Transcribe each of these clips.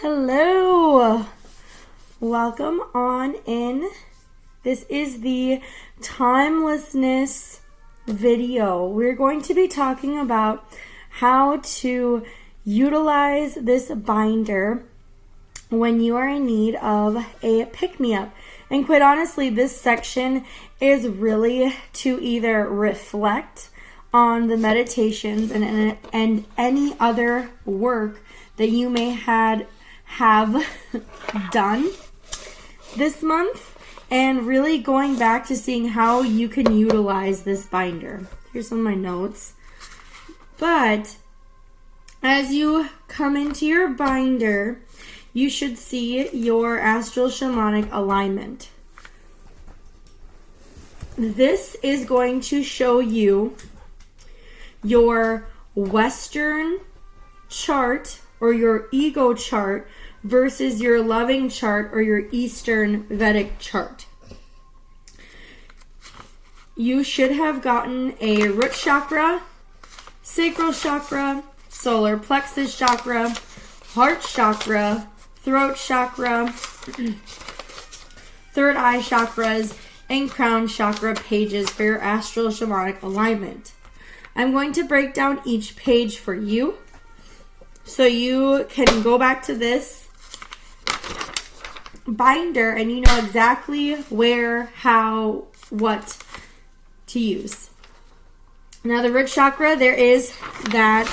Hello, welcome on in. This is the timelessness video. We're going to be talking about how to utilize this binder when you are in need of a pick-me-up. And quite honestly, this section is really to either reflect on the meditations and any other work that you may have done this month, and really going back to seeing how you can utilize this binder. Here's some of my notes. But as you come into your binder, you should see your astral shamanic alignment. This is going to show you your Western chart or your ego chart versus your loving chart or your Eastern Vedic chart. You should have gotten a root chakra, sacral chakra, solar plexus chakra, heart chakra, throat chakra, third eye chakras, and crown chakra pages for your astral shamanic alignment. I'm going to break down each page for you so you can go back to this binder and you know exactly where, how, what to use. Now the root chakra, there is that,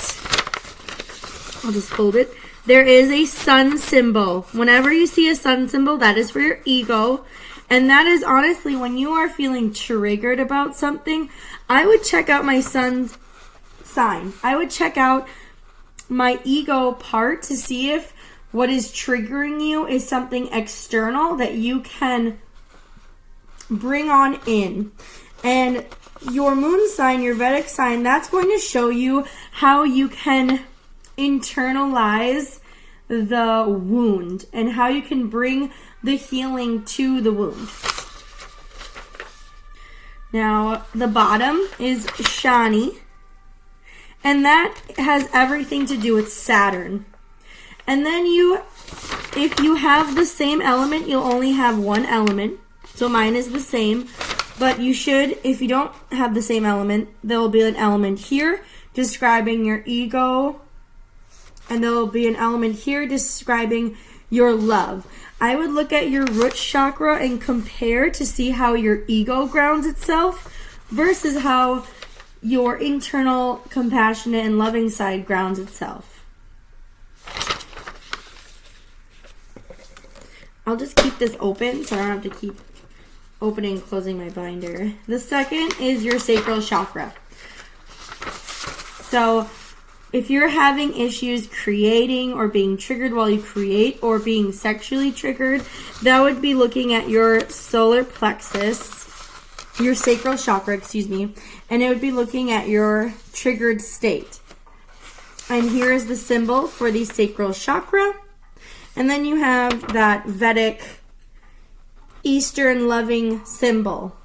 I'll just fold it. There is a sun symbol. Whenever you see a sun symbol, that is for your ego. And that is honestly when you are feeling triggered about something, I would check out my sun's sign. I would check out my ego part to see if what is triggering you is something external that you can bring on in. And your moon sign, your Vedic sign, that's going to show you how you can internalize the wound and how you can bring the healing to the wound. Now, the bottom is Shani, and that has everything to do with Saturn. And then if you have the same element, you'll only have one element. So mine is the same, but you should, if you don't have the same element, there will be an element here describing your ego, and there will be an element here describing your love. I would look at your root chakra and compare to see how your ego grounds itself versus how your internal compassionate and loving side grounds itself. I'll just keep this open so I don't have to keep opening and closing my binder. The second is your sacral chakra. So if you're having issues creating or being triggered while you create or being sexually triggered, that would be looking at your solar plexus, your sacral chakra, and it would be looking at your triggered state. And here is the symbol for the sacral chakra. And then you have that Vedic Eastern loving symbol.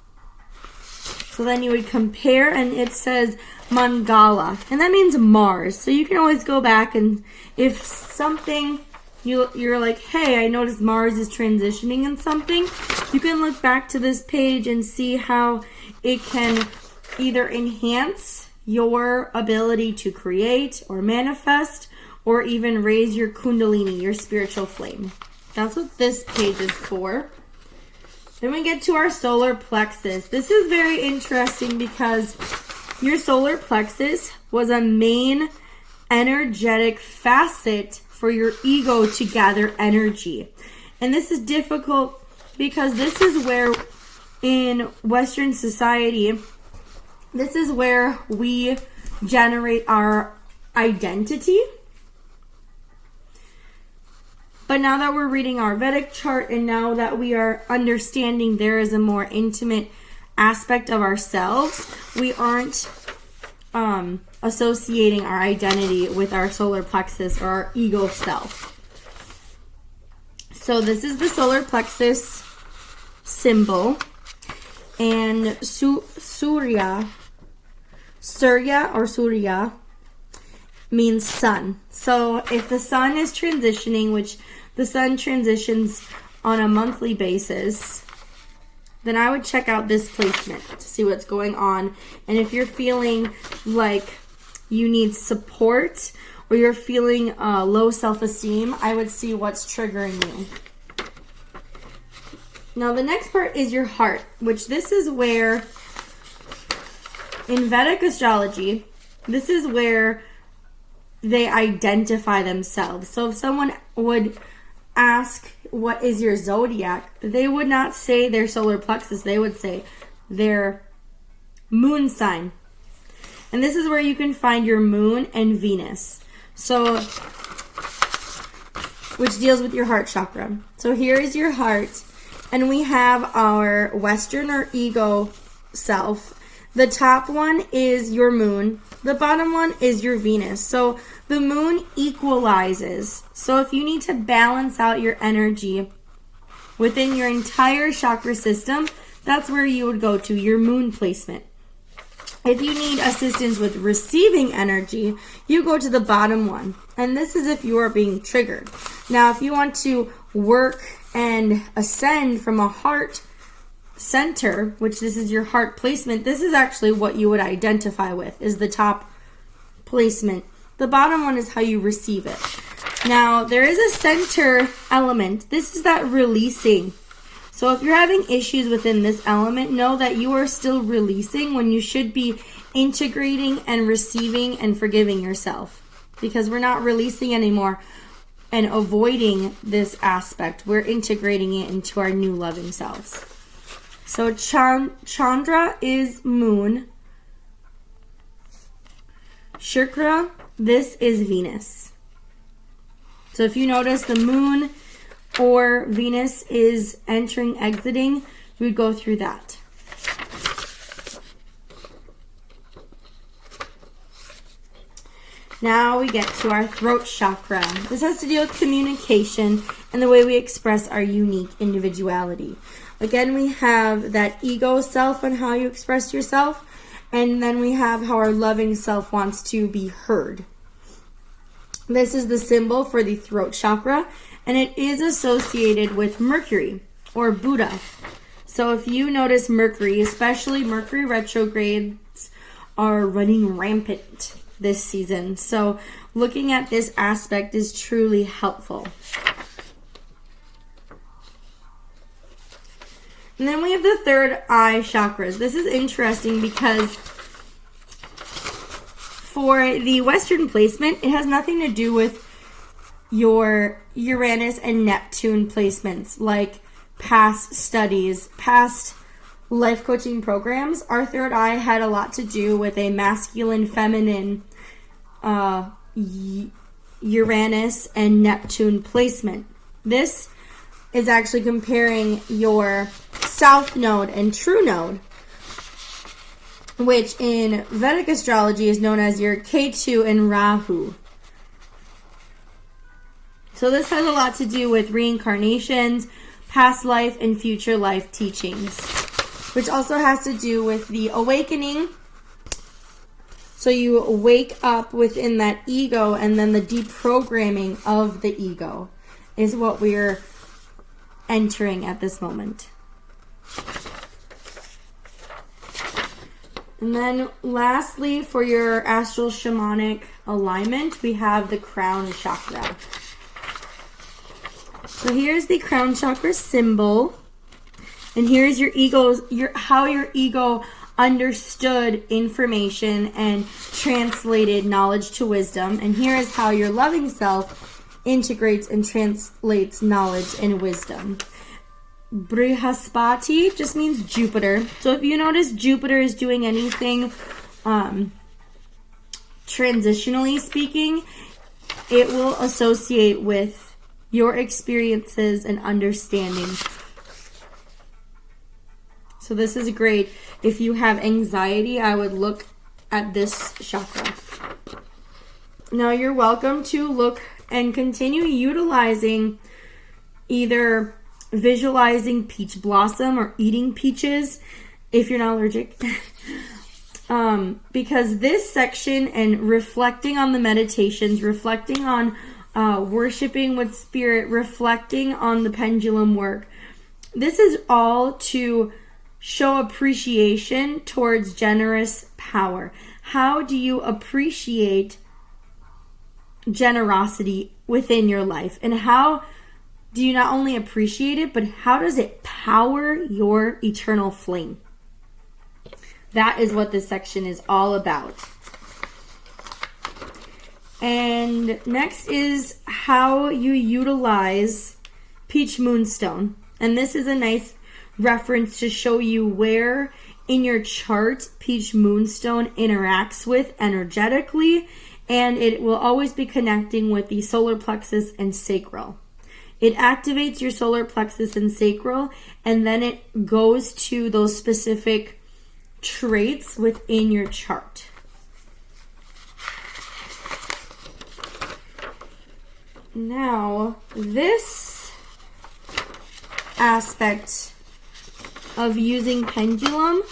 So then you would compare, and it says Mangala, and that means Mars. So you can always go back, and if something you're like, hey, I noticed Mars is transitioning in something, you can look back to this page and see how it can either enhance your ability to create or manifest, or even raise your kundalini, your spiritual flame. That's what this page is for. Then we get to our solar plexus. This is very interesting because your solar plexus was a main energetic facet for your ego to gather energy. And this is difficult because this is where in Western society, this is where we generate our identity. But now that we're reading our Vedic chart and now that we are understanding there is a more intimate aspect of ourselves, we aren't associating our identity with our solar plexus or our ego self. So this is the solar plexus symbol, and Surya means sun. So if the sun is transitioning, which the sun transitions on a monthly basis, then I would check out this placement to see what's going on. And if you're feeling like you need support or you're feeling low self-esteem, I would see what's triggering you. Now the next part is your heart, which this is where, in Vedic astrology, this is where they identify themselves. So if someone would ask, what is your zodiac? They would not say their solar plexus. They would say their moon sign. And this is where you can find your moon and Venus. So, which deals with your heart chakra. So here is your heart. And we have our Western or ego self. The top one is your moon. The bottom one is your Venus. So the moon equalizes. So if you need to balance out your energy within your entire chakra system, that's where you would go to, your moon placement. If you need assistance with receiving energy, you go to the bottom one. And this is if you are being triggered. Now, if you want to work and ascend from a heart center, which this is your heart placement, this is actually what you would identify with, is the top placement. The bottom one is how you receive it. Now, there is a center element. This is that releasing. So if you're having issues within this element, know that you are still releasing when you should be integrating and receiving and forgiving yourself. Because we're not releasing anymore and avoiding this aspect. We're integrating it into our new loving selves. So Chandra is moon. Shukra, this is Venus. So if you notice the moon or Venus is entering, exiting, we would go through that. Now we get to our throat chakra. This has to do with communication and the way we express our unique individuality. Again, we have that ego self and how you express yourself, and then we have how our loving self wants to be heard. This is the symbol for the throat chakra, and it is associated with Mercury or Buddha. So if you notice Mercury, especially Mercury retrogrades, are running rampant this season. So looking at this aspect is truly helpful. And then we have the third eye chakras. This is interesting because for the Western placement, it has nothing to do with your Uranus and Neptune placements, like past studies, past life coaching programs. Our third eye had a lot to do with a masculine, feminine Uranus and Neptune placement. This is actually comparing your South Node and True Node, which in Vedic astrology is known as your Ketu and Rahu. So this has a lot to do with reincarnations, past life, and future life teachings, which also has to do with the awakening. So you wake up within that ego, and then the deprogramming of the ego is what we're entering at this moment. And then lastly, for your astral shamanic alignment, we have the crown chakra. So here's the crown chakra symbol. And here's your ego's, how your ego understood information and translated knowledge to wisdom. And here is how your loving self integrates and translates knowledge and wisdom. Brihaspati just means Jupiter. So if you notice Jupiter is doing anything transitionally speaking, it will associate with your experiences and understanding. So this is great. If you have anxiety, I would look at this chakra. Now you're welcome to look and continue utilizing either visualizing peach blossom or eating peaches if you're not allergic. because this section and reflecting on the meditations, reflecting on worshiping with spirit, reflecting on the pendulum work, this is all to show appreciation towards generous power. How do you appreciate generosity within your life? And how do you not only appreciate it, but how does it power your eternal flame? That is what this section is all about. And next is how you utilize Peach Moonstone. And this is a nice reference to show you where in your chart Peach Moonstone interacts with energetically, and it will always be connecting with the solar plexus and sacral. It activates your solar plexus and sacral, and then it goes to those specific traits within your chart. Now, this aspect of using pendulum,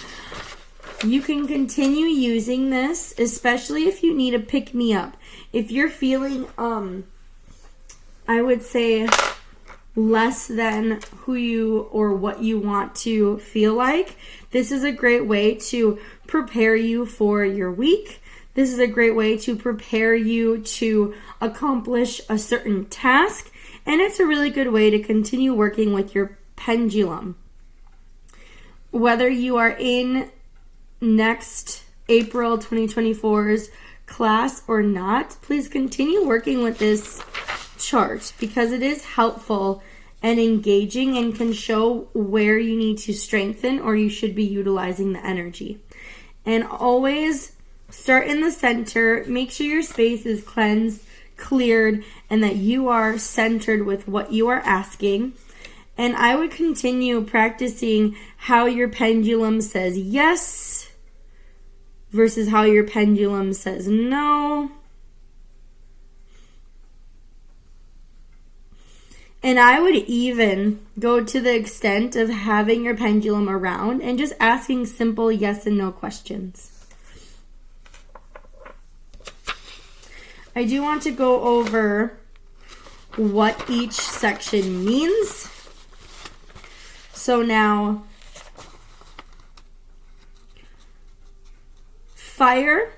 you can continue using this, especially if you need a pick-me-up. If you're feeling, I would say, less than who you or what you want to feel like, this is a great way to prepare you for your week. This is a great way to prepare you to accomplish a certain task, and it's a really good way to continue working with your pendulum. Whether you are in next April 2024's class or not, please continue working with this chart because it is helpful and engaging and can show where you need to strengthen or you should be utilizing the energy. And always start in the center. Make sure your space is cleansed, cleared, and that you are centered with what you are asking. And I would continue practicing how your pendulum says yes versus how your pendulum says no. And I would even go to the extent of having your pendulum around and just asking simple yes and no questions. I do want to go over what each section means. So now, fire,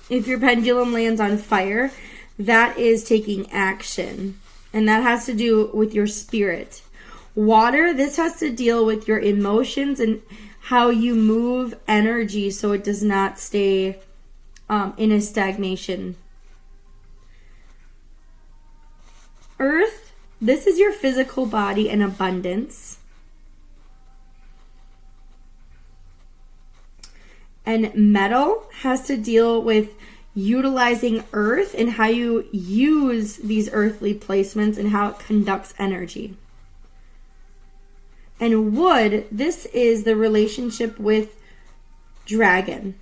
if your pendulum lands on fire, that is taking action. And that has to do with your spirit. Water, this has to deal with your emotions and how you move energy so it does not stay in a stagnation. Earth, this is your physical body and abundance. And metal has to deal with utilizing earth and how you use these earthly placements and how it conducts energy. And wood, this is the relationship with dragon.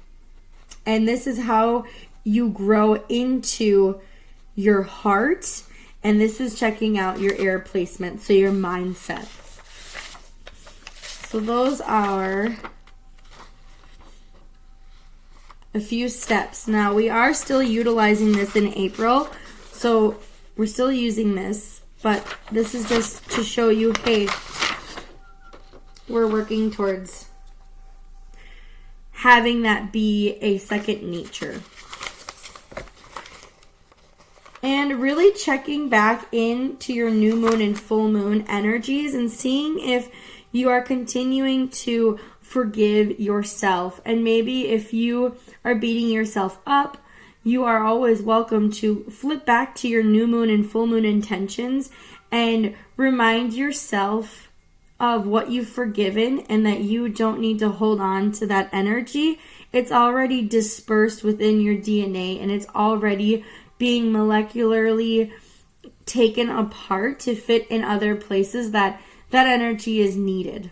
And this is how you grow into your heart. And this is checking out your air placement, so your mindset. So those are a few steps. Now, we are still utilizing this in April, so we're still using this, but this is just to show you, hey, we're working towards having that be a second nature. And really checking back into your new moon and full moon energies and seeing if you are continuing to forgive yourself. And maybe if you are beating yourself up, you are always welcome to flip back to your new moon and full moon intentions and remind yourself of what you've forgiven and that you don't need to hold on to that energy. It's already dispersed within your DNA and it's already being molecularly taken apart to fit in other places that energy is needed.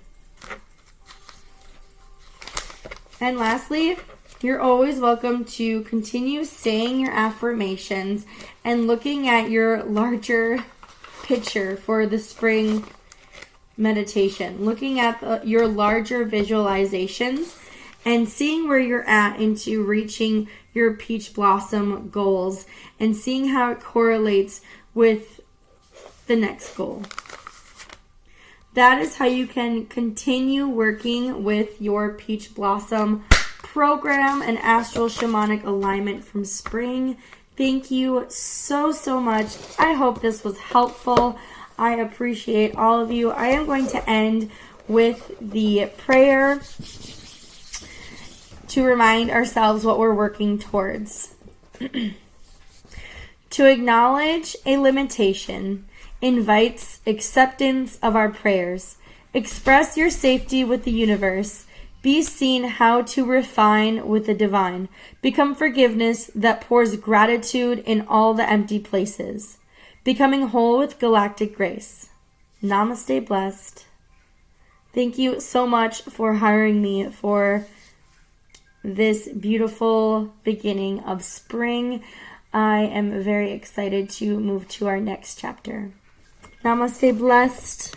And lastly, you're always welcome to continue saying your affirmations and looking at your larger picture for the spring meditation. Looking at your larger visualizations and seeing where you're at into reaching your peach blossom goals and seeing how it correlates with the next goal. That is how you can continue working with your peach blossom program and astral shamanic alignment from spring. Thank you so much. I hope this was helpful. I appreciate all of you. I am going to end with the prayer to remind ourselves what we're working towards. To acknowledge a limitation invites acceptance of our prayers. Express your safety with the universe. Be seen how to refine with the divine. Become forgiveness that pours gratitude in all the empty places. Becoming whole with galactic grace. Namaste, blessed. Thank you so much for hiring me for this beautiful beginning of spring. I am very excited to move to our next chapter. Namaste, blessed.